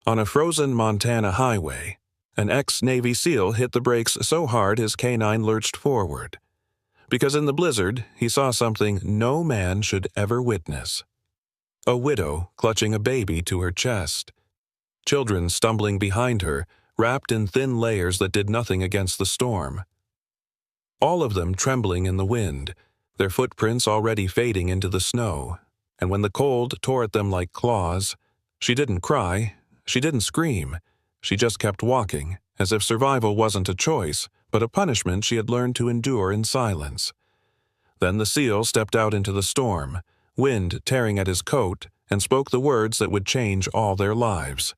On a frozen Montana highway, an ex-Navy SEAL hit the brakes so hard his canine lurched forward. Because in the blizzard, he saw something no man should ever witness. A widow clutching a baby to her chest. Children stumbling behind her, wrapped in thin layers that did nothing against the storm. All of them trembling in the wind, their footprints already fading into the snow. And when the cold tore at them like claws, she didn't cry, she didn't scream. She just kept walking, as if survival wasn't a choice, but a punishment she had learned to endure in silence. Then the SEAL stepped out into the storm, wind tearing at his coat, and spoke the words that would change all their lives.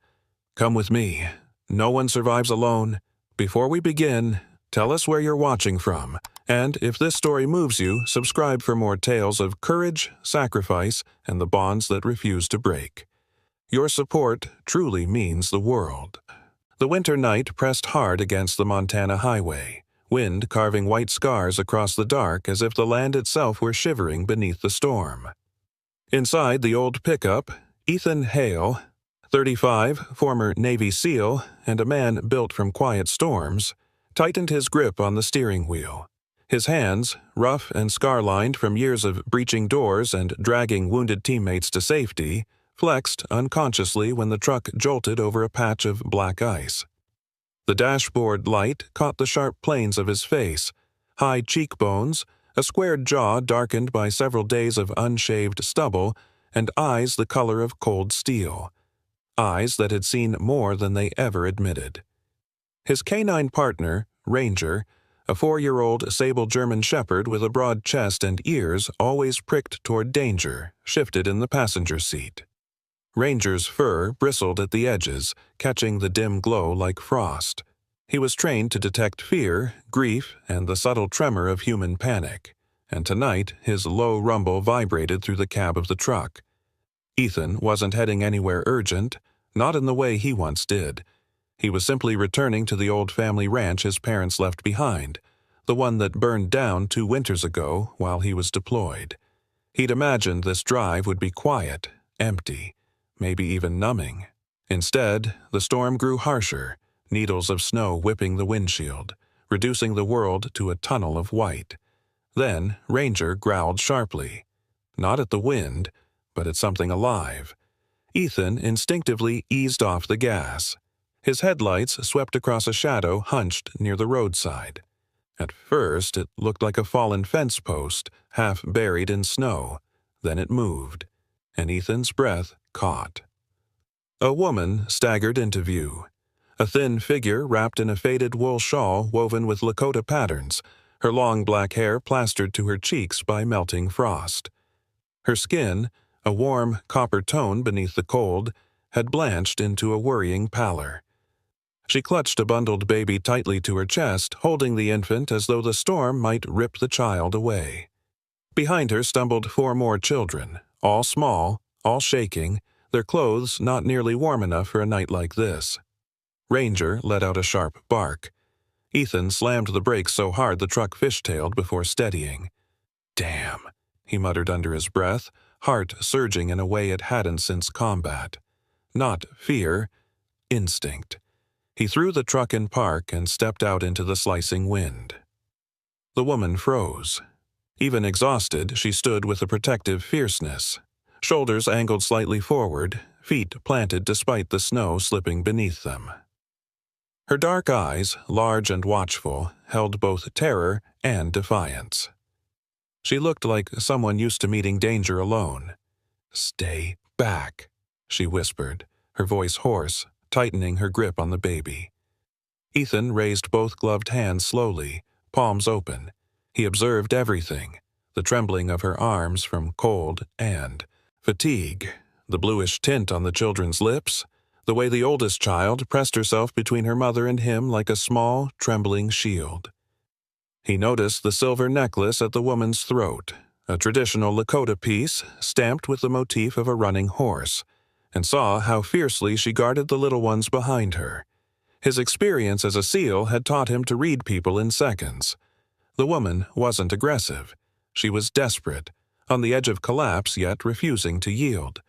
"Come with me. No one survives alone. Before we begin, tell us where you're watching from. And if this story moves you, subscribe for more tales of courage, sacrifice, and the bonds that refuse to break. Your support truly means the world." The winter night pressed hard against the Montana highway, wind carving white scars across the dark as if the land itself were shivering beneath the storm. Inside the old pickup, Ethan Hale, 35, former Navy SEAL, and a man built from quiet storms, tightened his grip on the steering wheel. His hands, rough and scar-lined from years of breaching doors and dragging wounded teammates to safety, flexed unconsciously when the truck jolted over a patch of black ice. The dashboard light caught the sharp planes of his face, high cheekbones, a squared jaw darkened by several days of unshaved stubble, and eyes the color of cold steel. Eyes that had seen more than they ever admitted. His canine partner, Ranger, a 4-year-old sable German shepherd with a broad chest and ears always pricked toward danger, shifted in the passenger seat. Ranger's fur bristled at the edges, catching the dim glow like frost. He was trained to detect fear, grief, and the subtle tremor of human panic, and tonight his low rumble vibrated through the cab of the truck. Ethan wasn't heading anywhere urgent, not in the way he once did. He was simply returning to the old family ranch his parents left behind, the one that burned down 2 winters ago while he was deployed. He'd imagined this drive would be quiet, empty, maybe even numbing. Instead, the storm grew harsher, needles of snow whipping the windshield, reducing the world to a tunnel of white. Then Ranger growled sharply, not at the wind, but at something alive. Ethan instinctively eased off the gas. His headlights swept across a shadow hunched near the roadside. At first, it looked like a fallen fence post, half buried in snow. Then it moved, and Ethan's breath caught. A woman staggered into view. A thin figure wrapped in a faded wool shawl woven with Lakota patterns, her long black hair plastered to her cheeks by melting frost. Her skin, a warm copper tone beneath the cold, had blanched into a worrying pallor. She clutched a bundled baby tightly to her chest, holding the infant as though the storm might rip the child away. Behind her stumbled 4 more children, all small, all shaking, their clothes not nearly warm enough for a night like this. Ranger let out a sharp bark. Ethan slammed the brakes so hard the truck fishtailed before steadying. "Damn," he muttered under his breath, heart surging in a way it hadn't since combat. Not fear, instinct. He threw the truck in park and stepped out into the slicing wind. The woman froze. Even exhausted, she stood with a protective fierceness, shoulders angled slightly forward, feet planted despite the snow slipping beneath them. Her dark eyes, large and watchful, held both terror and defiance. She looked like someone used to meeting danger alone. "Stay back," she whispered, her voice hoarse, tightening her grip on the baby. Ethan raised both gloved hands slowly, palms open. He observed everything, the trembling of her arms from cold and fatigue, the bluish tint on the children's lips, the way the oldest child pressed herself between her mother and him like a small, trembling shield. He noticed the silver necklace at the woman's throat, a traditional Lakota piece stamped with the motif of a running horse, and saw how fiercely she guarded the little ones behind her. His experience as a SEAL had taught him to read people in seconds. The woman wasn't aggressive. She was desperate, on the edge of collapse yet refusing to yield.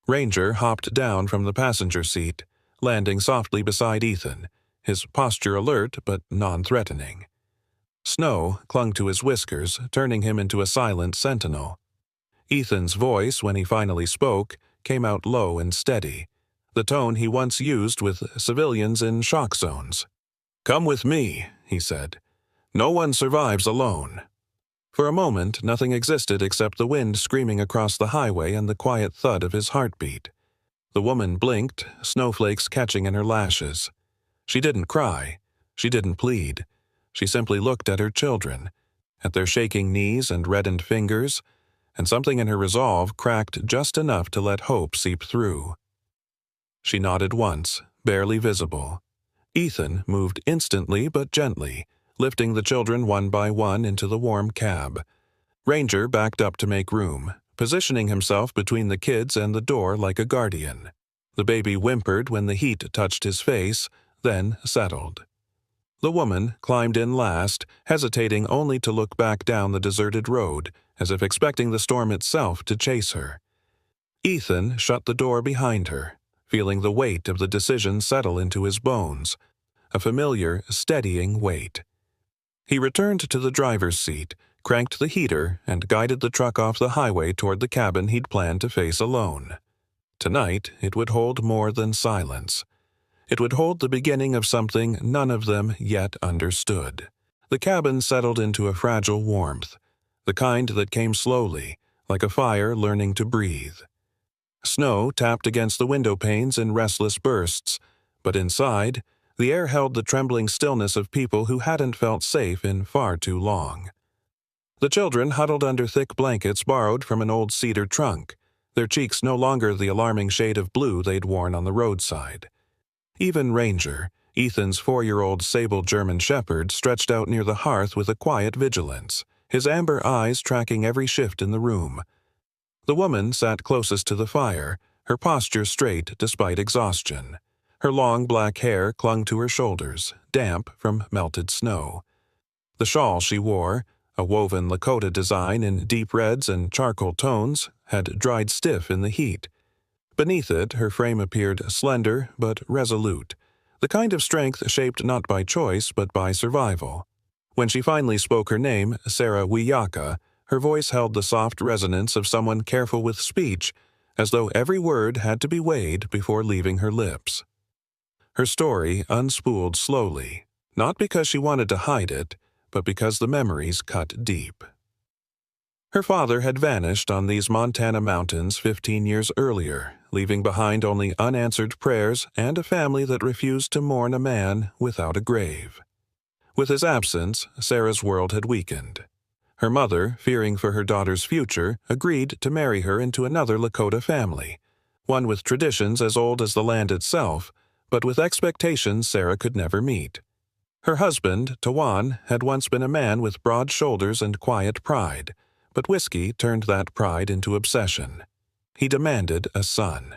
Ranger hopped down from the passenger seat, landing softly beside Ethan, his posture alert but non-threatening. Snow clung to his whiskers, turning him into a silent sentinel. Ethan's voice, when he finally spoke, came out low and steady, the tone he once used with civilians in shock zones. "Come with me," he said. "No one survives alone." For a moment, nothing existed except the wind screaming across the highway and the quiet thud of his heartbeat. The woman blinked, snowflakes catching in her lashes. She didn't cry. She didn't plead. She simply looked at her children, at their shaking knees and reddened fingers, and something in her resolve cracked just enough to let hope seep through. She nodded once, barely visible. Ethan moved instantly but gently, lifting the children one by one into the warm cab. Ranger backed up to make room, positioning himself between the kids and the door like a guardian. The baby whimpered when the heat touched his face, then settled. The woman climbed in last, hesitating only to look back down the deserted road, as if expecting the storm itself to chase her. Ethan shut the door behind her, feeling the weight of the decision settle into his bones, a familiar, steadying weight. He returned to the driver's seat, cranked the heater, and guided the truck off the highway toward the cabin he'd planned to face alone. Tonight, it would hold more than silence. It would hold the beginning of something none of them yet understood. The cabin settled into a fragile warmth, the kind that came slowly, like a fire learning to breathe. Snow tapped against the window panes in restless bursts, but inside, the air held the trembling stillness of people who hadn't felt safe in far too long. The children huddled under thick blankets borrowed from an old cedar trunk, their cheeks no longer the alarming shade of blue they'd worn on the roadside. Even Ranger, Ethan's 4-year-old sable German shepherd, stretched out near the hearth with a quiet vigilance, his amber eyes tracking every shift in the room. The woman sat closest to the fire, her posture straight despite exhaustion. Her long black hair clung to her shoulders, damp from melted snow. The shawl she wore, a woven Lakota design in deep reds and charcoal tones, had dried stiff in the heat. Beneath it, her frame appeared slender but resolute, the kind of strength shaped not by choice but by survival. When she finally spoke her name, Sarah Wiyaka, her voice held the soft resonance of someone careful with speech, as though every word had to be weighed before leaving her lips. Her story unspooled slowly, not because she wanted to hide it, but because the memories cut deep. Her father had vanished on these Montana mountains 15 years earlier, leaving behind only unanswered prayers and a family that refused to mourn a man without a grave. With his absence, Sarah's world had weakened. Her mother, fearing for her daughter's future, agreed to marry her into another Lakota family, one with traditions as old as the land itself, but with expectations Sarah could never meet. Her husband, Tawan, had once been a man with broad shoulders and quiet pride, but whiskey turned that pride into obsession. He demanded a son.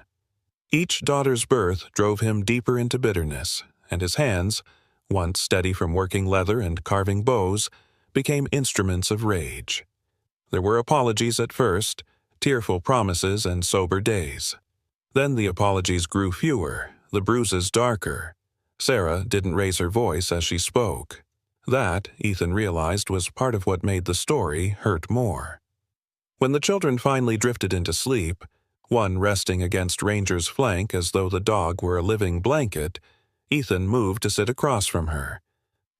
Each daughter's birth drove him deeper into bitterness, and his hands, once steady from working leather and carving bows, became instruments of rage. There were apologies at first, tearful promises and sober days. Then the apologies grew fewer, the bruises darker. Sarah didn't raise her voice as she spoke. That, Ethan realized, was part of what made the story hurt more. When the children finally drifted into sleep, one resting against Ranger's flank as though the dog were a living blanket, Ethan moved to sit across from her.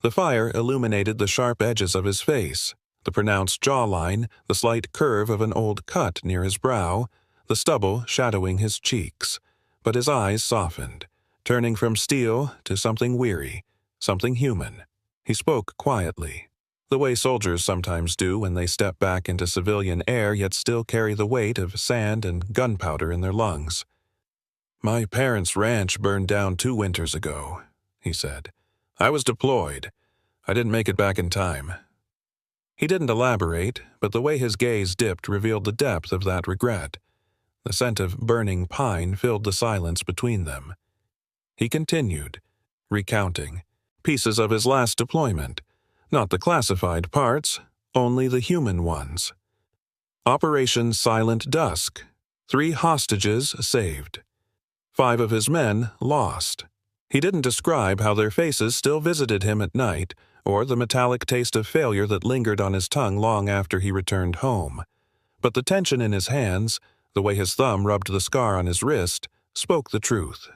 The fire illuminated the sharp edges of his face, the pronounced jawline, the slight curve of an old cut near his brow, the stubble shadowing his cheeks. But his eyes softened, turning from steel to something weary, something human. He spoke quietly, the way soldiers sometimes do when they step back into civilian air yet still carry the weight of sand and gunpowder in their lungs. "My parents' ranch burned down 2 winters ago," he said. "I was deployed. I didn't make it back in time." He didn't elaborate, but the way his gaze dipped revealed the depth of that regret. The scent of burning pine filled the silence between them. He continued, recounting pieces of his last deployment, not the classified parts, only the human ones. Operation Silent Dusk, 3 hostages saved. 5 of his men lost. He didn't describe how their faces still visited him at night, or the metallic taste of failure that lingered on his tongue long after he returned home. But the tension in his hands, the way his thumb rubbed the scar on his wrist, spoke the truth.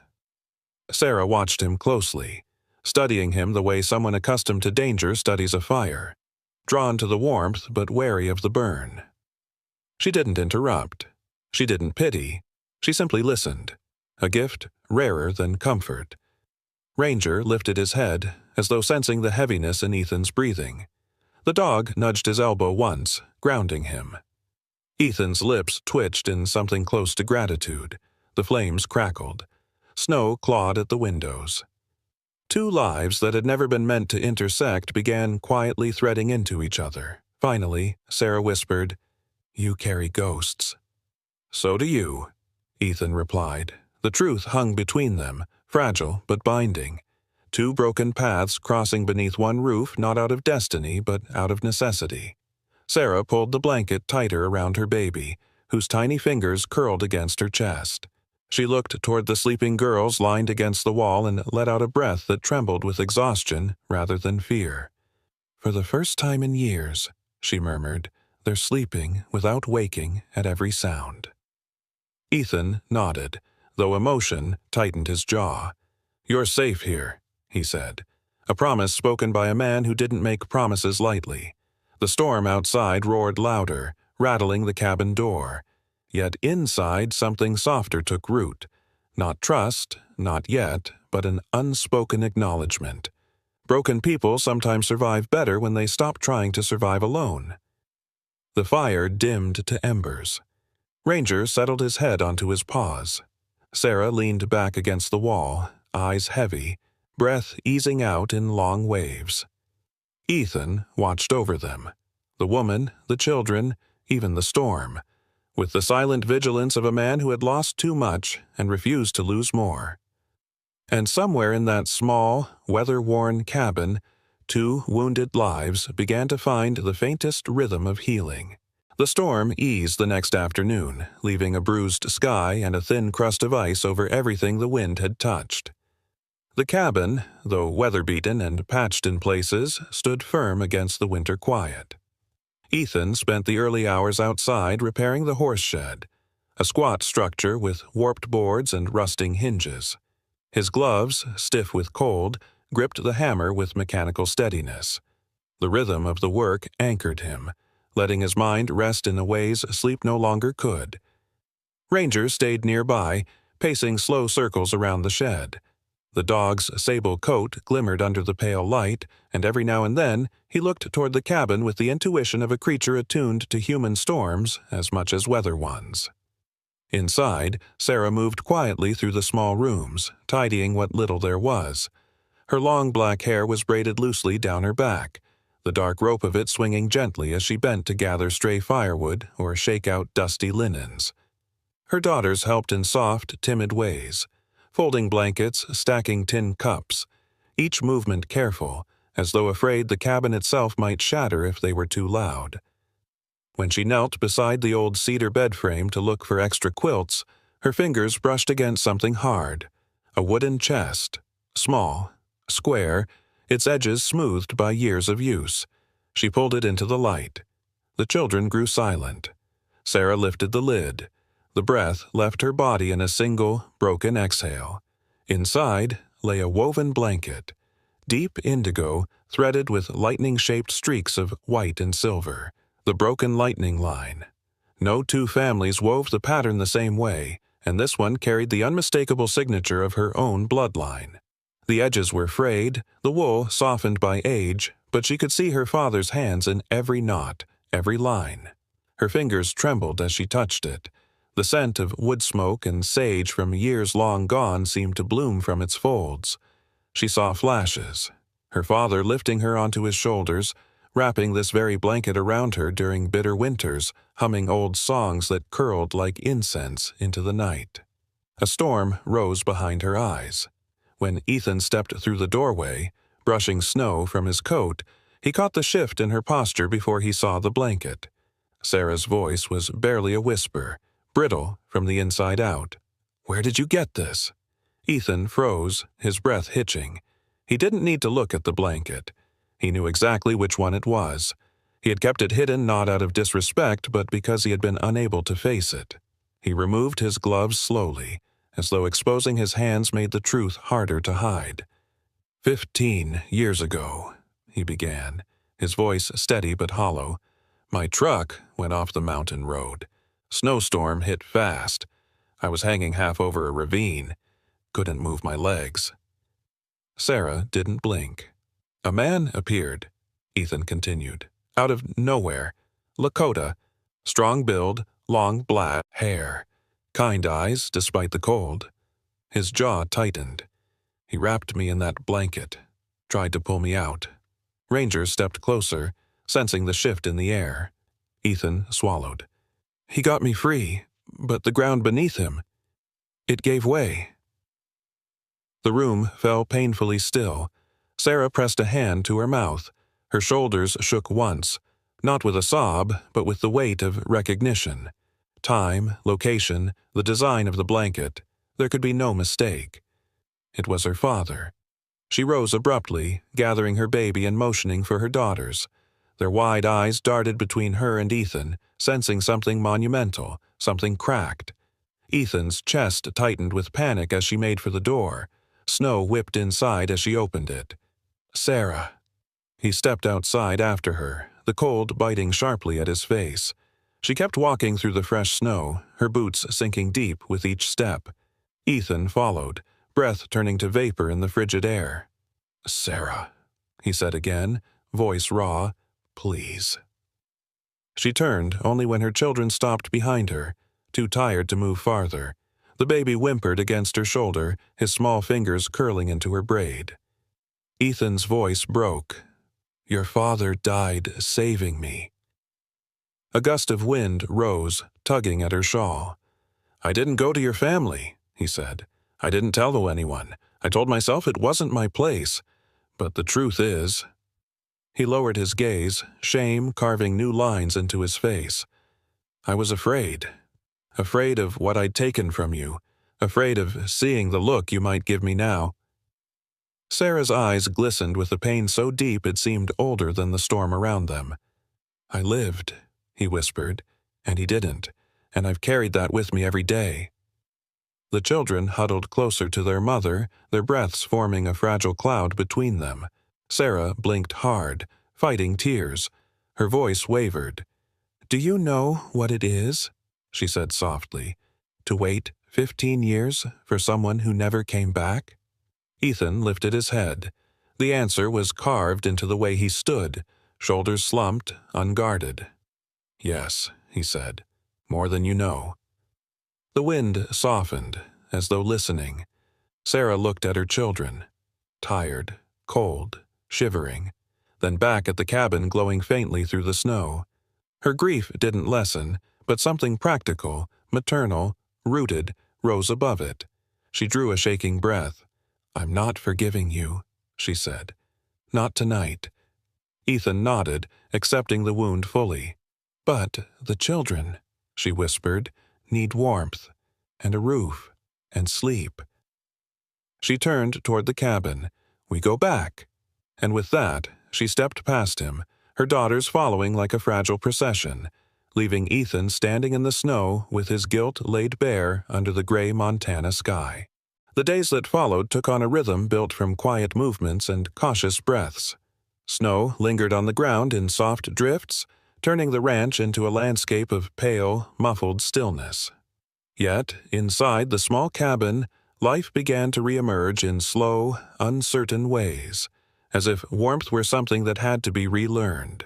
Sarah watched him closely, studying him the way someone accustomed to danger studies a fire, drawn to the warmth but wary of the burn. She didn't interrupt. She didn't pity. She simply listened, a gift rarer than comfort. Ranger lifted his head, as though sensing the heaviness in Ethan's breathing. The dog nudged his elbow once, grounding him. Ethan's lips twitched in something close to gratitude. The flames crackled. Snow clawed at the windows. 2 lives that had never been meant to intersect began quietly threading into each other. Finally, Sarah whispered, "You carry ghosts." "So do you," Ethan replied. The truth hung between them, fragile but binding. 2 broken paths crossing beneath one roof, not out of destiny but out of necessity. Sarah pulled the blanket tighter around her baby, whose tiny fingers curled against her chest. She looked toward the sleeping girls lined against the wall and let out a breath that trembled with exhaustion rather than fear. "For the first time in years," she murmured, "they're sleeping without waking at every sound." Ethan nodded, though emotion tightened his jaw. "You're safe here," he said, a promise spoken by a man who didn't make promises lightly. The storm outside roared louder, rattling the cabin door. Yet inside something softer took root. Not trust, not yet, but an unspoken acknowledgement. Broken people sometimes survive better when they stop trying to survive alone. The fire dimmed to embers. Ranger settled his head onto his paws. Sarah leaned back against the wall, eyes heavy, breath easing out in long waves. Ethan watched over them. The woman, the children, even the storm, with the silent vigilance of a man who had lost too much and refused to lose more. And somewhere in that small, weather-worn cabin, 2 wounded lives began to find the faintest rhythm of healing. The storm eased the next afternoon, leaving a bruised sky and a thin crust of ice over everything the wind had touched. The cabin, though weather-beaten and patched in places, stood firm against the winter quiet. Ethan spent the early hours outside repairing the horse shed, a squat structure with warped boards and rusting hinges. His gloves, stiff with cold, gripped the hammer with mechanical steadiness. The rhythm of the work anchored him, letting his mind rest in ways sleep no longer could. Ranger stayed nearby, pacing slow circles around the shed. The dog's sable coat glimmered under the pale light, and every now and then he looked toward the cabin with the intuition of a creature attuned to human storms as much as weather ones. Inside, Sarah moved quietly through the small rooms, tidying what little there was. Her long black hair was braided loosely down her back, the dark rope of it swinging gently as she bent to gather stray firewood or shake out dusty linens. Her daughters helped in soft, timid ways, folding blankets, stacking tin cups, each movement careful, as though afraid the cabin itself might shatter if they were too loud. When she knelt beside the old cedar bed frame to look for extra quilts, her fingers brushed against something hard, a wooden chest, small, square, its edges smoothed by years of use. She pulled it into the light. The children grew silent. Sarah lifted the lid. The breath left her body in a single, broken exhale. Inside lay a woven blanket, deep indigo, threaded with lightning-shaped streaks of white and silver, the broken lightning line. No 2 families wove the pattern the same way, and this one carried the unmistakable signature of her own bloodline. The edges were frayed, the wool softened by age, but she could see her father's hands in every knot, every line. Her fingers trembled as she touched it. The scent of wood smoke and sage from years long gone seemed to bloom from its folds. She saw flashes, her father lifting her onto his shoulders, wrapping this very blanket around her during bitter winters, humming old songs that curled like incense into the night. A storm rose behind her eyes. When Ethan stepped through the doorway, brushing snow from his coat, he caught the shift in her posture before he saw the blanket. Sarah's voice was barely a whisper, brittle from the inside out. "Where did you get this?" Ethan froze, his breath hitching. He didn't need to look at the blanket. He knew exactly which one it was. He had kept it hidden not out of disrespect, but because he had been unable to face it. He removed his gloves slowly, as though exposing his hands made the truth harder to hide. 15 years ago, he began, his voice steady but hollow. My truck went off the mountain road. Snowstorm hit fast. I was hanging half over a ravine. Couldn't move my legs. Sarah didn't blink. A man appeared, Ethan continued, out of nowhere. Lakota. Strong build, long black hair. Kind eyes, despite the cold. His jaw tightened. He wrapped me in that blanket, tried to pull me out. Ranger stepped closer, sensing the shift in the air. Ethan swallowed. He got me free, but the ground beneath him, it gave way. The room fell painfully still. Sarah pressed a hand to her mouth. Her shoulders shook once, not with a sob, but with the weight of recognition. Time, location, the design of the blanket. There could be no mistake. It was her father. She rose abruptly, gathering her baby and motioning for her daughters. Their wide eyes darted between her and Ethan, sensing something monumental, something cracked. Ethan's chest tightened with panic as she made for the door. Snow whipped inside as she opened it. Sarah. He stepped outside after her, the cold biting sharply at his face. She kept walking through the fresh snow, her boots sinking deep with each step. Ethan followed, breath turning to vapor in the frigid air. Sarah, he said again, voice raw, please. She turned only when her children stopped behind her, too tired to move farther. The baby whimpered against her shoulder, his small fingers curling into her braid. Ethan's voice broke. Your father died saving me. A gust of wind rose, tugging at her shawl. I didn't go to your family, he said. I didn't tell anyone. I told myself it wasn't my place. But the truth is... He lowered his gaze, shame carving new lines into his face. I was afraid. Afraid of what I'd taken from you. Afraid of seeing the look you might give me now. Sarah's eyes glistened with a pain so deep it seemed older than the storm around them. I lived, he whispered, and he didn't, and I've carried that with me every day. The children huddled closer to their mother, their breaths forming a fragile cloud between them. Sarah blinked hard, fighting tears. Her voice wavered. Do you know what it is? She said softly. To wait 15 years for someone who never came back? Ethan lifted his head. The answer was carved into the way he stood, shoulders slumped, unguarded. Yes, he said, more than you know. The wind softened, as though listening. Sarah looked at her children, tired, cold, shivering, then back at the cabin glowing faintly through the snow. Her grief didn't lessen, but something practical, maternal, rooted, rose above it. She drew a shaking breath. I'm not forgiving you, she said. Not tonight. Ethan nodded, accepting the wound fully. But the children, she whispered, need warmth, and a roof, and sleep. She turned toward the cabin. We go back. And with that, she stepped past him, her daughters following like a fragile procession, leaving Ethan standing in the snow with his guilt laid bare under the gray Montana sky. The days that followed took on a rhythm built from quiet movements and cautious breaths. Snow lingered on the ground in soft drifts, turning the ranch into a landscape of pale, muffled stillness. Yet, inside the small cabin, life began to reemerge in slow, uncertain ways, as if warmth were something that had to be relearned.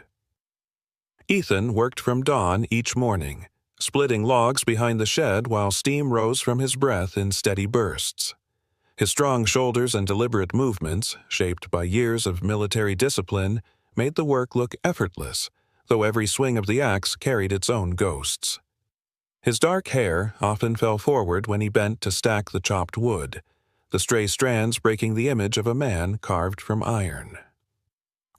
Ethan worked from dawn each morning, splitting logs behind the shed while steam rose from his breath in steady bursts. His strong shoulders and deliberate movements, shaped by years of military discipline, made the work look effortless, though every swing of the axe carried its own ghosts. His dark hair often fell forward when he bent to stack the chopped wood, the stray strands breaking the image of a man carved from iron.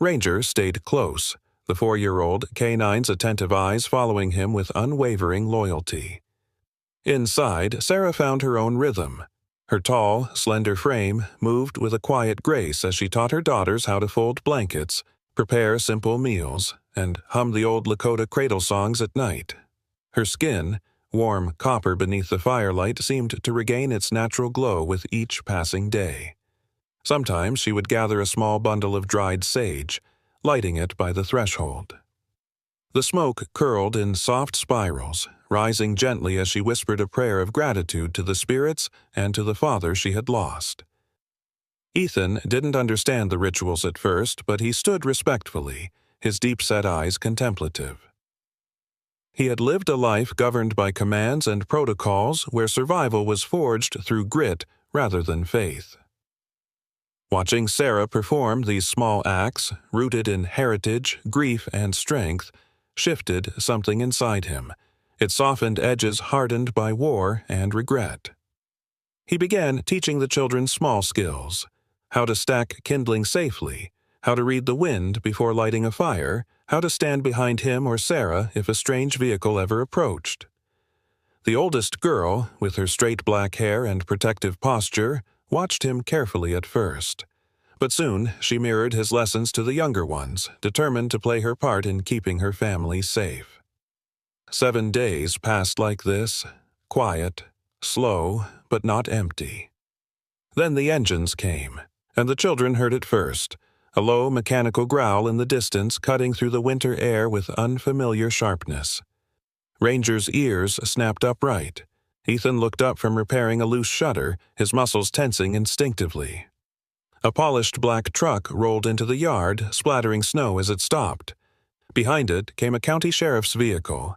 Ranger stayed close, the 4-year-old canine's attentive eyes following him with unwavering loyalty. Inside, Sarah found her own rhythm. Her tall, slender frame moved with a quiet grace as she taught her daughters how to fold blankets, prepare simple meals, and hum the old Lakota cradle songs at night. Her skin, warm copper beneath the firelight, seemed to regain its natural glow with each passing day. Sometimes she would gather a small bundle of dried sage, lighting it by the threshold. The smoke curled in soft spirals, rising gently as she whispered a prayer of gratitude to the spirits and to the father she had lost. Ethan didn't understand the rituals at first, but he stood respectfully, his deep-set eyes contemplative. He had lived a life governed by commands and protocols where survival was forged through grit rather than faith. Watching Sarah perform these small acts, rooted in heritage, grief, and strength, shifted something inside him, its softened edges hardened by war and regret. He began teaching the children small skills: how to stack kindling safely, how to read the wind before lighting a fire, how to stand behind him or Sarah if a strange vehicle ever approached. The oldest girl, with her straight black hair and protective posture, watched him carefully at first. But soon she mirrored his lessons to the younger ones, determined to play her part in keeping her family safe. 7 days passed like this, quiet, slow, but not empty. Then the engines came, and the children heard it first, a low mechanical growl in the distance cutting through the winter air with unfamiliar sharpness. Ranger's ears snapped upright. Ethan looked up from repairing a loose shutter, his muscles tensing instinctively. A polished black truck rolled into the yard, splattering snow as it stopped. Behind it came a county sheriff's vehicle.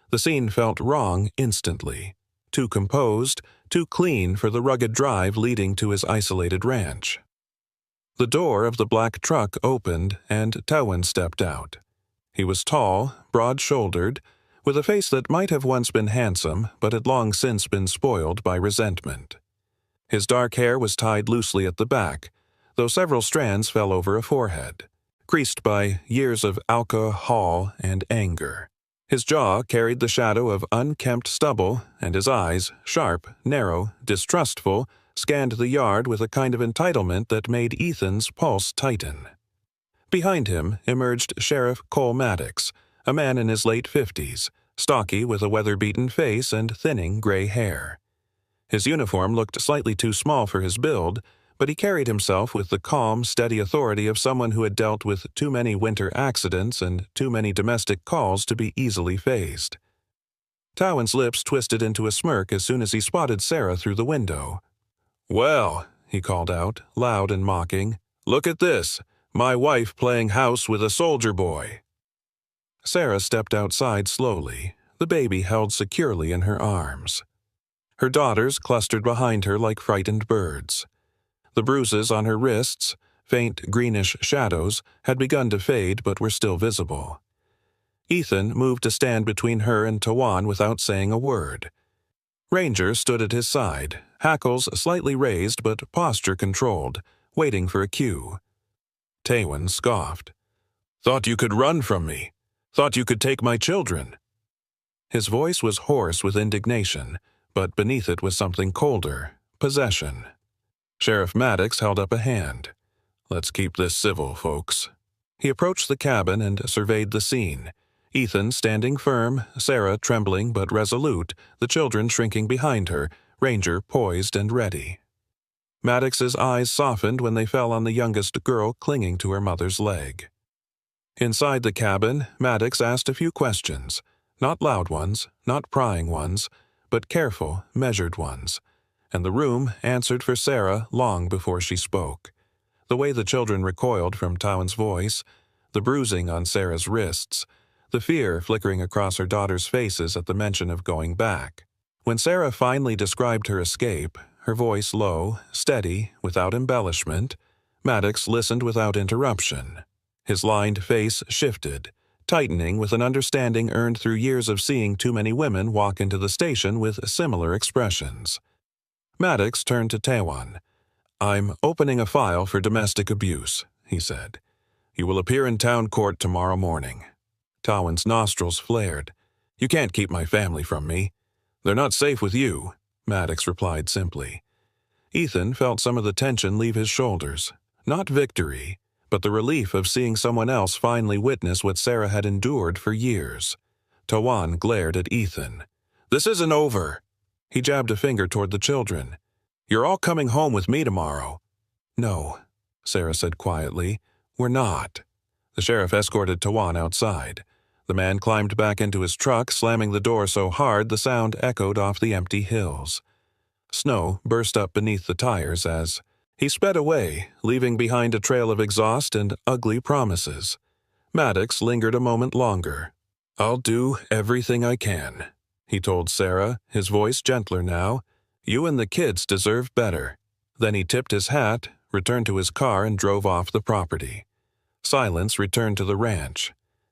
The scene felt wrong instantly. Too composed, too clean for the rugged drive leading to his isolated ranch. The door of the black truck opened, and Tewan stepped out. He was tall, broad-shouldered, with a face that might have once been handsome, but had long since been spoiled by resentment. His dark hair was tied loosely at the back, though several strands fell over a forehead, creased by years of alcohol and anger. His jaw carried the shadow of unkempt stubble, and his eyes, sharp, narrow, distrustful, scanned the yard with a kind of entitlement that made Ethan's pulse tighten. Behind him emerged Sheriff Cole Maddox, a man in his late 50s, stocky with a weather-beaten face and thinning gray hair. His uniform looked slightly too small for his build, but he carried himself with the calm, steady authority of someone who had dealt with too many winter accidents and too many domestic calls to be easily fazed. Tewan's lips twisted into a smirk as soon as he spotted Sarah through the window. "Well," he called out, loud and mocking, "look at this, my wife playing house with a soldier boy." Sarah stepped outside slowly, the baby held securely in her arms. Her daughters clustered behind her like frightened birds. The bruises on her wrists, faint greenish shadows, had begun to fade but were still visible. Ethan moved to stand between her and Tewan without saying a word. Ranger stood at his side, hackles slightly raised but posture controlled, waiting for a cue. Tewan scoffed. "Thought you could run from me. Thought you could take my children." His voice was hoarse with indignation, but beneath it was something colder, possession. Sheriff Maddox held up a hand. "Let's keep this civil, folks." He approached the cabin and surveyed the scene. Ethan standing firm, Sarah trembling but resolute, the children shrinking behind her, Ranger poised and ready. Maddox's eyes softened when they fell on the youngest girl clinging to her mother's leg. Inside the cabin, Maddox asked a few questions, not loud ones, not prying ones, but careful, measured ones, and the room answered for Sarah long before she spoke. The way the children recoiled from Tewan's voice, the bruising on Sarah's wrists, the fear flickering across her daughters' faces at the mention of going back. When Sarah finally described her escape, her voice low, steady, without embellishment, Maddox listened without interruption. His lined face shifted, tightening with an understanding earned through years of seeing too many women walk into the station with similar expressions. Maddox turned to Tewan. "I'm opening a file for domestic abuse," he said. "You will appear in town court tomorrow morning." Tewan's nostrils flared. "You can't keep my family from me. "They're not safe with you," Maddox replied simply. Ethan felt some of the tension leave his shoulders. Not victory, but the relief of seeing someone else finally witness what Sarah had endured for years. Tawan glared at Ethan. "This isn't over." He jabbed a finger toward the children. "You're all coming home with me tomorrow." "No," Sarah said quietly. "We're not." The sheriff escorted Tawan outside. The man climbed back into his truck, slamming the door so hard the sound echoed off the empty hills. Snow burst up beneath the tires as he sped away, leaving behind a trail of exhaust and ugly promises. Maddox lingered a moment longer. "I'll do everything I can," he told Sarah, his voice gentler now. "You and the kids deserve better." Then he tipped his hat, returned to his car, and drove off the property. Silence returned to the ranch,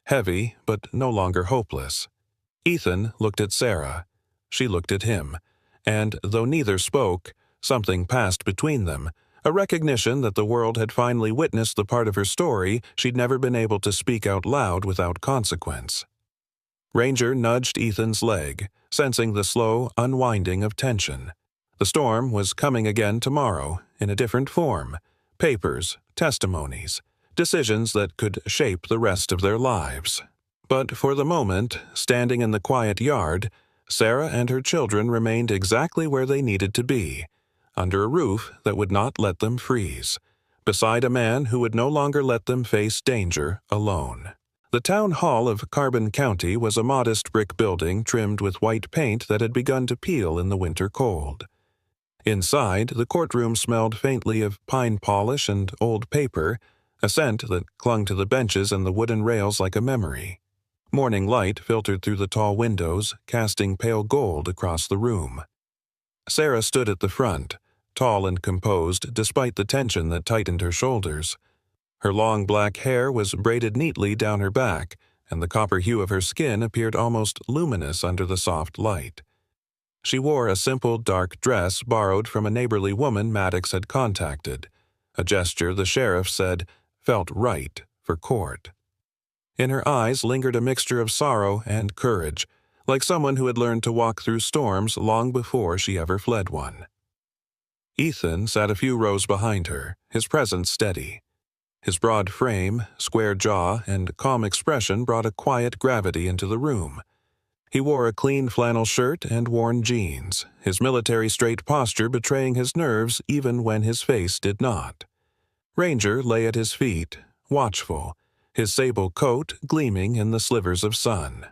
heavy but no longer hopeless. Ethan looked at Sarah. She looked at him, and though neither spoke, something passed between them, a recognition that the world had finally witnessed the part of her story she'd never been able to speak out loud without consequence. Ranger nudged Ethan's leg, sensing the slow unwinding of tension. The storm was coming again tomorrow, in a different form. Papers, testimonies, decisions that could shape the rest of their lives. But for the moment, standing in the quiet yard, Sarah and her children remained exactly where they needed to be, under a roof that would not let them freeze, beside a man who would no longer let them face danger alone. The town hall of Carbon County was a modest brick building trimmed with white paint that had begun to peel in the winter cold. Inside, the courtroom smelled faintly of pine polish and old paper, a scent that clung to the benches and the wooden rails like a memory. Morning light filtered through the tall windows, casting pale gold across the room. Sarah stood at the front, tall and composed despite the tension that tightened her shoulders. Her long black hair was braided neatly down her back, and the copper hue of her skin appeared almost luminous under the soft light. She wore a simple dark dress borrowed from a neighborly woman Maddox had contacted, a gesture the sheriff said felt right for court. In her eyes lingered a mixture of sorrow and courage, like someone who had learned to walk through storms long before she ever fled one. Ethan sat a few rows behind her, his presence steady. His broad frame, square jaw, and calm expression brought a quiet gravity into the room. He wore a clean flannel shirt and worn jeans, his military straight posture betraying his nerves even when his face did not. Ranger lay at his feet, watchful, his sable coat gleaming in the slivers of sun.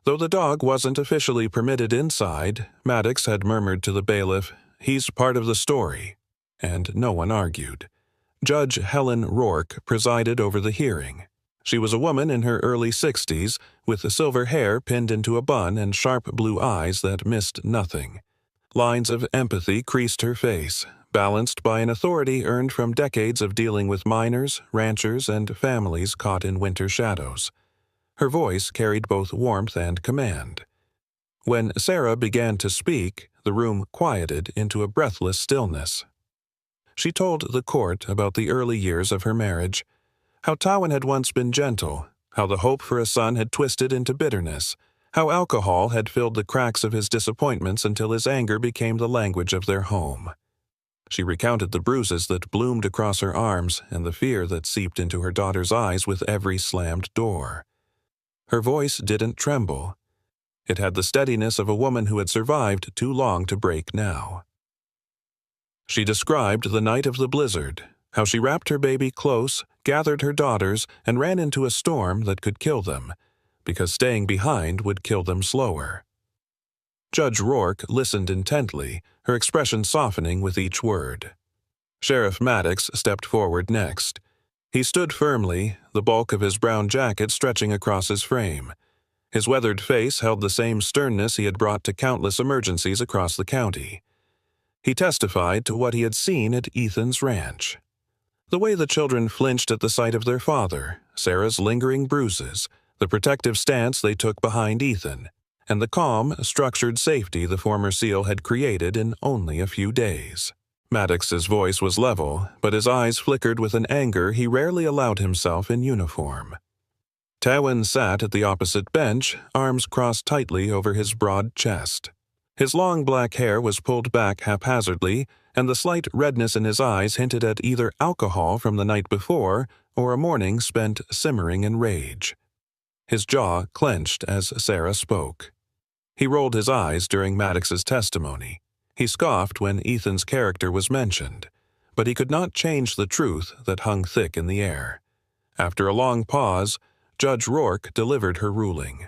Though the dog wasn't officially permitted inside, Maddox had murmured to the bailiff, "He's part of the story," and no one argued. Judge Helen Rourke presided over the hearing. She was a woman in her early 60s, with silver hair pinned into a bun and sharp blue eyes that missed nothing. Lines of empathy creased her face, balanced by an authority earned from decades of dealing with miners, ranchers, and families caught in winter shadows. Her voice carried both warmth and command. When Sarah began to speak, the room quieted into a breathless stillness. She told the court about the early years of her marriage, how Tawan had once been gentle, how the hope for a son had twisted into bitterness, how alcohol had filled the cracks of his disappointments until his anger became the language of their home. She recounted the bruises that bloomed across her arms and the fear that seeped into her daughter's eyes with every slammed door. Her voice didn't tremble. It had the steadiness of a woman who had survived too long to break now. She described the night of the blizzard, how she wrapped her baby close, gathered her daughters, and ran into a storm that could kill them, because staying behind would kill them slower. Judge Rourke listened intently, her expression softening with each word. Sheriff Maddox stepped forward next. He stood firmly, the bulk of his brown jacket stretching across his frame. His weathered face held the same sternness he had brought to countless emergencies across the county. He testified to what he had seen at Ethan's ranch. The way the children flinched at the sight of their father, Sarah's lingering bruises, the protective stance they took behind Ethan, and the calm, structured safety the former SEAL had created in only a few days. Maddox's voice was level, but his eyes flickered with an anger he rarely allowed himself in uniform. Tawan sat at the opposite bench, arms crossed tightly over his broad chest. His long black hair was pulled back haphazardly, and the slight redness in his eyes hinted at either alcohol from the night before or a morning spent simmering in rage. His jaw clenched as Sarah spoke. He rolled his eyes during Maddox's testimony. He scoffed when Ethan's character was mentioned, but he could not change the truth that hung thick in the air. After a long pause, Judge Rourke delivered her ruling.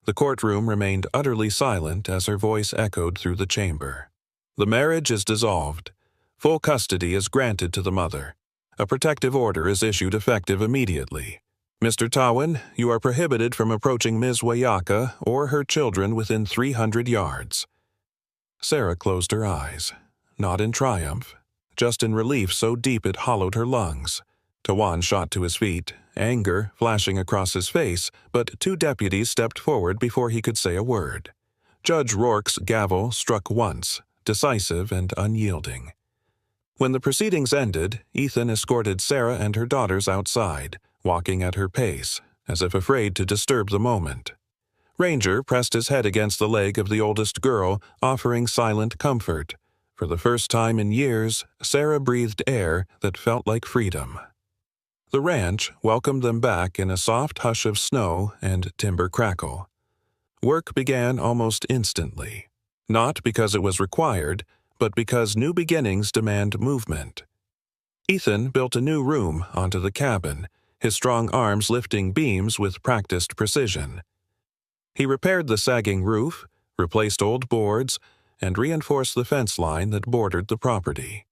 The courtroom remained utterly silent as her voice echoed through the chamber. The marriage is dissolved. Full custody is granted to the mother. A protective order is issued effective immediately. Mr. Tawin, you are prohibited from approaching Ms. Wayaka or her children within 300 yards. Sarah closed her eyes, not in triumph, just in relief so deep it hollowed her lungs. Tawan shot to his feet, anger flashing across his face, but 2 deputies stepped forward before he could say a word. Judge Rourke's gavel struck once, decisive and unyielding. When the proceedings ended, Ethan escorted Sarah and her daughters outside, walking at her pace, as if afraid to disturb the moment. Ranger pressed his head against the leg of the oldest girl, offering silent comfort. For the first time in years, Sarah breathed air that felt like freedom. The ranch welcomed them back in a soft hush of snow and timber crackle. Work began almost instantly, not because it was required, but because new beginnings demand movement. Ethan built a new room onto the cabin, his strong arms lifting beams with practiced precision. He repaired the sagging roof, replaced old boards, and reinforced the fence line that bordered the property.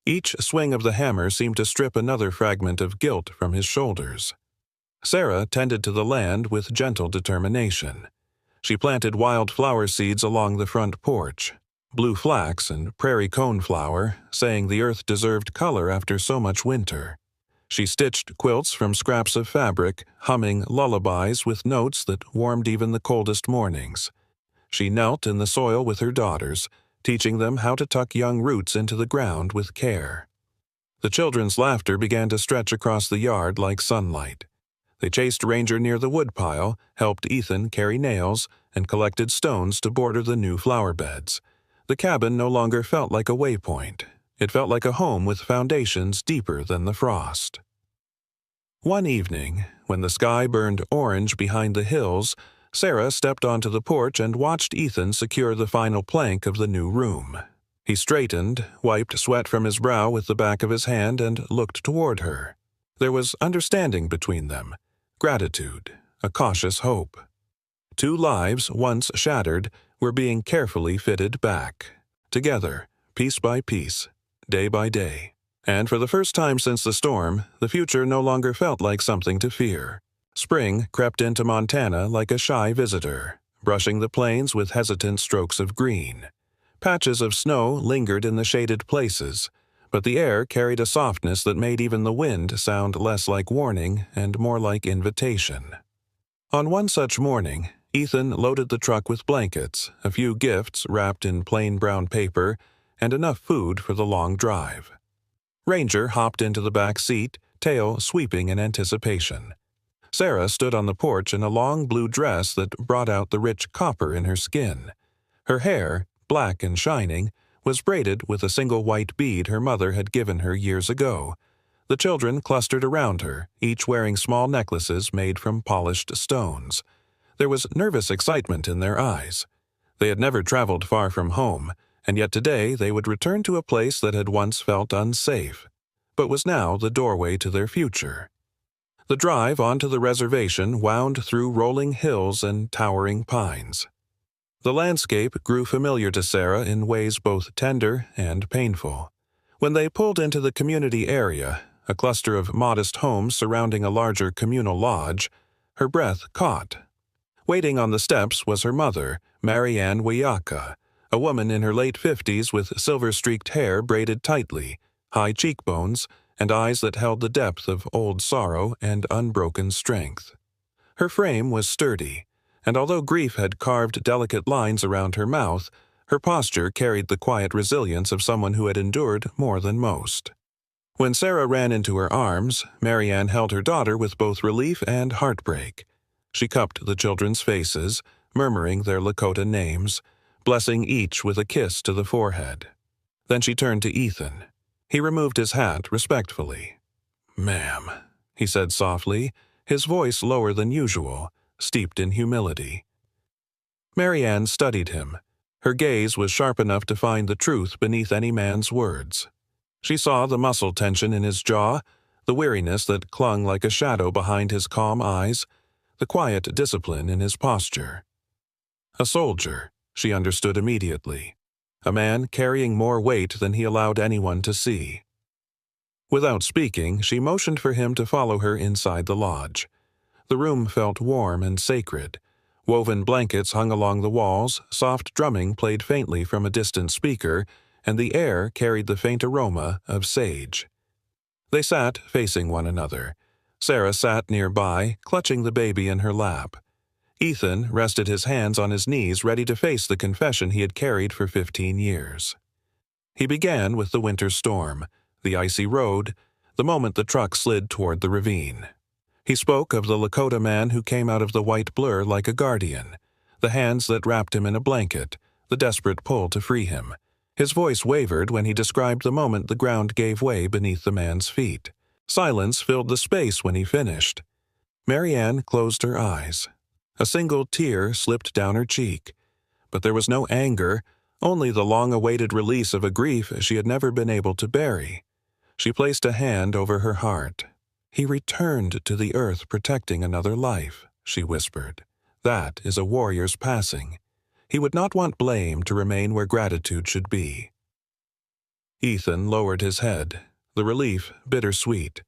Each swing of the hammer seemed to strip another fragment of guilt from his shoulders. Sarah tended to the land with gentle determination. She planted wild flower seeds along the front porch, blue flax and prairie coneflower, saying the earth deserved color after so much winter. She stitched quilts from scraps of fabric, humming lullabies with notes that warmed even the coldest mornings. She knelt in the soil with her daughters, teaching them how to tuck young roots into the ground with care. The children's laughter began to stretch across the yard like sunlight. They chased Ranger near the woodpile, helped Ethan carry nails, and collected stones to border the new flower beds. The cabin no longer felt like a waypoint. It felt like a home with foundations deeper than the frost. One evening, when the sky burned orange behind the hills, Sarah stepped onto the porch and watched Ethan secure the final plank of the new room. He straightened, wiped sweat from his brow with the back of his hand, and looked toward her. There was understanding between them, gratitude, a cautious hope. 2 lives, once shattered, were being carefully fitted back, together, piece by piece, day by day. And for the first time since the storm, the future no longer felt like something to fear. Spring crept into Montana like a shy visitor, brushing the plains with hesitant strokes of green. Patches of snow lingered in the shaded places, but the air carried a softness that made even the wind sound less like warning and more like invitation. On one such morning, Ethan loaded the truck with blankets, a few gifts wrapped in plain brown paper, and enough food for the long drive. Ranger hopped into the back seat, tail sweeping in anticipation. Sarah stood on the porch in a long blue dress that brought out the rich copper in her skin. Her hair, black and shining, was braided with a single white bead her mother had given her years ago. The children clustered around her, each wearing small necklaces made from polished stones. There was nervous excitement in their eyes. They had never traveled far from home, and yet today they would return to a place that had once felt unsafe, but was now the doorway to their future. The drive onto the reservation wound through rolling hills and towering pines. The landscape grew familiar to Sarah in ways both tender and painful. When they pulled into the community area, a cluster of modest homes surrounding a larger communal lodge, her breath caught. Waiting on the steps was her mother, Marianne Wayaka, a woman in her late 50s with silver-streaked hair braided tightly, high cheekbones, and eyes that held the depth of old sorrow and unbroken strength. Her frame was sturdy, and although grief had carved delicate lines around her mouth, her posture carried the quiet resilience of someone who had endured more than most. When Sarah ran into her arms, Marianne held her daughter with both relief and heartbreak. She cupped the children's faces, murmuring their Lakota names, blessing each with a kiss to the forehead. Then she turned to Ethan. He removed his hat respectfully. "Ma'am," he said softly, his voice lower than usual, steeped in humility. Marianne studied him. Her gaze was sharp enough to find the truth beneath any man's words. She saw the muscle tension in his jaw, the weariness that clung like a shadow behind his calm eyes, the quiet discipline in his posture. A soldier, she understood immediately. A man carrying more weight than he allowed anyone to see. Without speaking, she motioned for him to follow her inside the lodge. The room felt warm and sacred. Woven blankets hung along the walls, soft drumming played faintly from a distant speaker, and the air carried the faint aroma of sage. They sat facing one another. Sarah sat nearby, clutching the baby in her lap. Ethan rested his hands on his knees, ready to face the confession he had carried for 15 years. He began with the winter storm, the icy road, the moment the truck slid toward the ravine. He spoke of the Lakota man who came out of the white blur like a guardian, the hands that wrapped him in a blanket, the desperate pull to free him. His voice wavered when he described the moment the ground gave way beneath the man's feet. Silence filled the space when he finished. Marianne closed her eyes. A single tear slipped down her cheek. But there was no anger, only the long-awaited release of a grief she had never been able to bury. She placed a hand over her heart. "He returned to the earth protecting another life," she whispered. "That is a warrior's passing. He would not want blame to remain where gratitude should be." Ethan lowered his head, the relief bittersweet.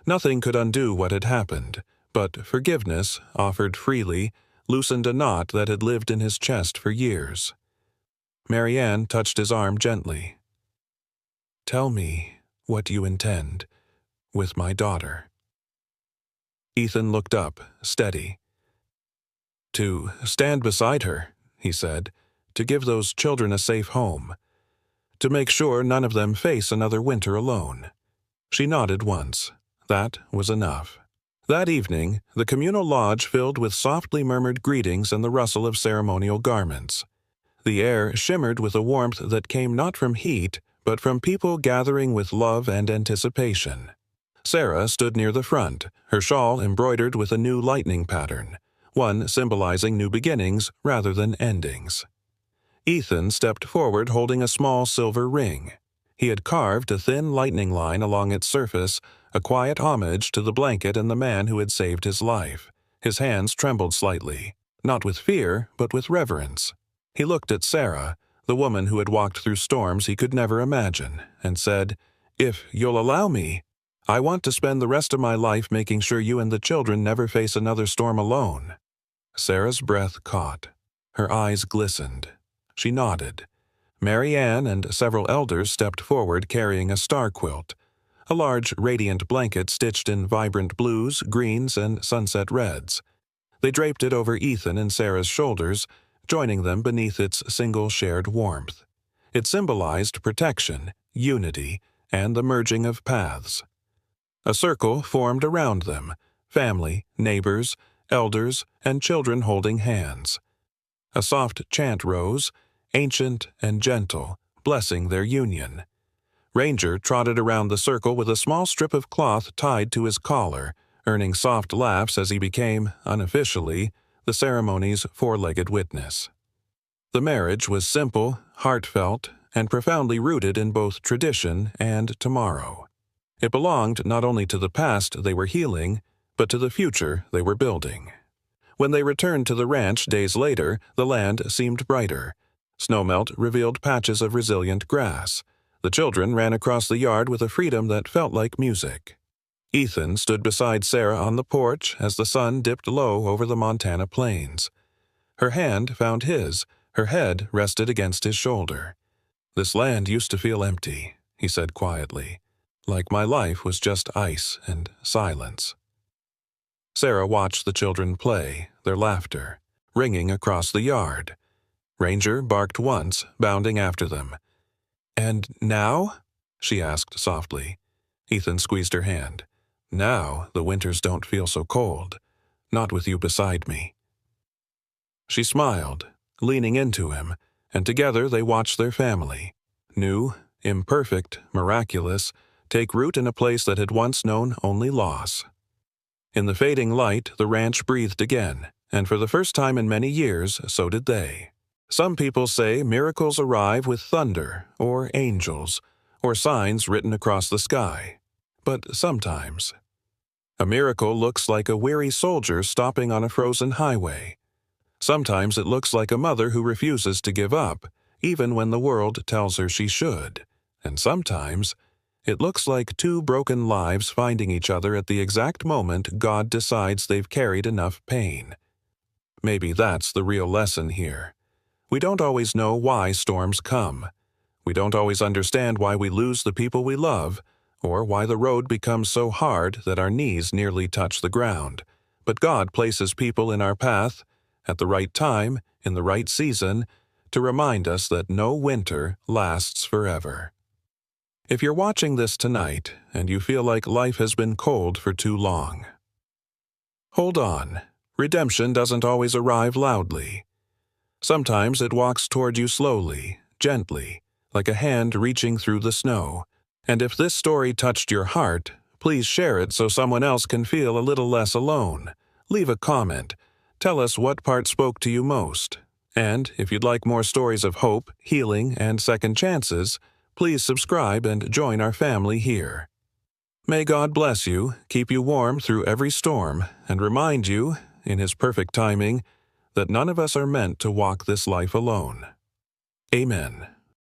Nothing could undo what had happened, but forgiveness, offered freely, loosened a knot that had lived in his chest for years. Marianne touched his arm gently. "Tell me what you intend with my daughter." Ethan looked up, steady. "To stand beside her," he said, "to give those children a safe home, to make sure none of them face another winter alone." She nodded once. That was enough. That evening, the communal lodge filled with softly murmured greetings and the rustle of ceremonial garments. The air shimmered with a warmth that came not from heat, but from people gathering with love and anticipation. Sarah stood near the front, her shawl embroidered with a new lightning pattern, one symbolizing new beginnings rather than endings. Ethan stepped forward holding a small silver ring. He had carved a thin lightning line along its surface, a quiet homage to the blanket and the man who had saved his life. His hands trembled slightly, not with fear, but with reverence. He looked at Sarah, the woman who had walked through storms he could never imagine, and said, "If you'll allow me, I want to spend the rest of my life making sure you and the children never face another storm alone." Sarah's breath caught. Her eyes glistened. She nodded. Marianne and several elders stepped forward carrying a star quilt, a large radiant blanket stitched in vibrant blues, greens, and sunset reds. They draped it over Ethan and Sarah's shoulders, joining them beneath its single shared warmth. It symbolized protection, unity, and the merging of paths. A circle formed around them, family, neighbors, elders, and children holding hands. A soft chant rose, ancient and gentle, blessing their union. Ranger trotted around the circle with a small strip of cloth tied to his collar, earning soft laughs as he became, unofficially, the ceremony's four-legged witness. The marriage was simple, heartfelt, and profoundly rooted in both tradition and tomorrow. It belonged not only to the past they were healing, but to the future they were building. When they returned to the ranch days later, the land seemed brighter. Snowmelt revealed patches of resilient grass. The children ran across the yard with a freedom that felt like music. Ethan stood beside Sarah on the porch as the sun dipped low over the Montana plains. Her hand found his, her head rested against his shoulder. "This land used to feel empty," he said quietly, "like my life was just ice and silence." Sarah watched the children play, their laughter, ringing across the yard. Ranger barked once, bounding after them. "And now?" she asked softly. Ethan squeezed her hand. "Now the winters don't feel so cold, not with you beside me." She smiled, leaning into him, and together they watch their family, new, imperfect, miraculous, take root in a place that had once known only loss. In the fading light, the ranch breathed again, and for the first time in many years, so did they. Some people say miracles arrive with thunder, or angels, or signs written across the sky. But sometimes, a miracle looks like a weary soldier stopping on a frozen highway. Sometimes it looks like a mother who refuses to give up, even when the world tells her she should. And sometimes it looks like two broken lives finding each other at the exact moment God decides they've carried enough pain. Maybe that's the real lesson here. We don't always know why storms come. We don't always understand why we lose the people we love, or why the road becomes so hard that our knees nearly touch the ground. But God places people in our path, at the right time, in the right season, to remind us that no winter lasts forever. If you're watching this tonight and you feel like life has been cold for too long, hold on. Redemption doesn't always arrive loudly. Sometimes it walks toward you slowly, gently, like a hand reaching through the snow. And if this story touched your heart, please share it so someone else can feel a little less alone. Leave a comment. Tell us what part spoke to you most. And if you'd like more stories of hope, healing, and second chances, please subscribe and join our family here. May God bless you, keep you warm through every storm, and remind you, in His perfect timing, that none of us are meant to walk this life alone. Amen.